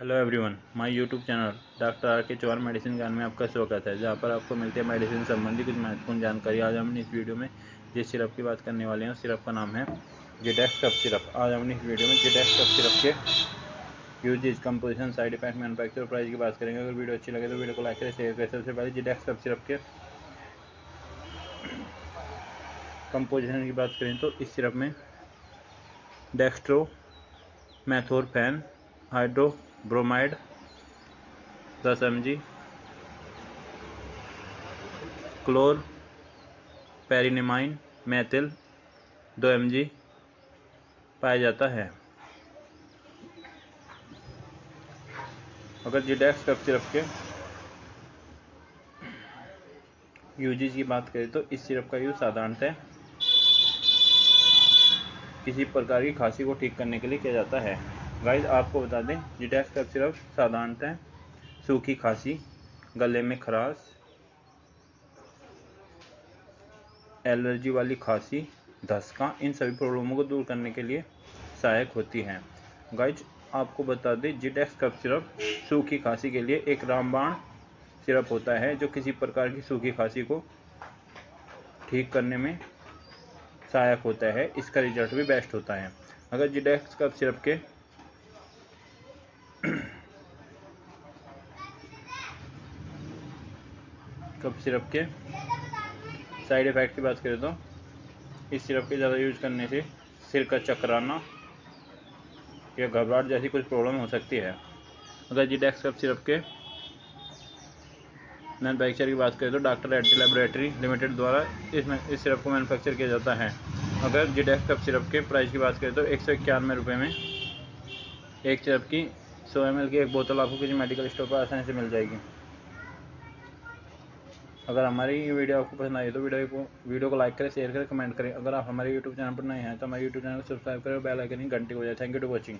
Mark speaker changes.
Speaker 1: Hello everyone, my YouTube channel doctor R के Chauhan medicine ज्ञान में आपका स्वागत है, जहां पर आपको मिलती है मेडिसिन संबंधी कुछ महत्वपूर्ण जानकारी। आज हम इस वीडियो में जिस सिरप की बात करने वाले हैं, सिरप का नाम है जिडेक्स कफ सिरप। आज हम इस वीडियो में जिडेक्स कफ सिरप के uses, composition, side effect, manufacture और प्राइस की बात करेंगे। अगर वीडियो अच्छी लगे तो वीडियो को लाइक करें, शेयर करें। सबसे पहले जिडेक्स कफ सिरप के कंपोजिशन की बात करें तो इस सिरप में dextromethorphan hydrobromide 10 mg, chlorpheniramine methyl 2 mg पाया जाता है। अगर जिडेक्स कफ सिरप के यूजेस की बात करें तो इस सिरप का यूज साधारणतः किसी प्रकार की खांसी को ठीक करने के लिए किया जाता है। गाइस, आपको बता दें, जिडेक्स कफ सिरप साधारणतः सूखी खांसी, गले में खराश, एलर्जी वाली खांसी, धसका, इन सभी प्रॉब्लमों को दूर करने के लिए सहायक होती हैं। गाइस, आपको बता दें, जिडेक्स कफ सिरप सूखी खांसी के लिए एक रामबाण सिरप होता है जो किसी प्रकार की सूखी खांसी को ठीक करने में सहायक होता है। इसका रिजल्ट भी बेस्ट होता है। अगर जिडेक्स कफ सिरप के साइड इफेक्ट की बात करें तो इस सिरप के ज़्यादा यूज करने से सिर का चकराना या घबराहट जैसी कुछ प्रॉब्लम हो सकती है। अगर जिडेक्स कफ सिरप के मैन्युफैक्चर की बात करें तो डॉक्टर रेड्डी लैबोरेटरी लिमिटेड द्वारा इस सिरप को मैन्युफैक्चर किया जाता है। अगर जिडेक्स कफ सिरप के प्राइस की बात करें तो 191 रुपये में एक सिरप की 100 ml की एक बोतल आपको किसी मेडिकल स्टोर पर आसानी से मिल जाएगी। अगर हमारी ये वीडियो आपको पसंद आई तो वीडियो को लाइक करें, शेयर करें, कमेंट करें। अगर आप हमारे यूट्यूब चैनल पर नए हैं तो हमारे यूट्यूब चैनल को सब्सक्राइब करें और बेल आइकन की घंटी हो जाए। Thank you to watching.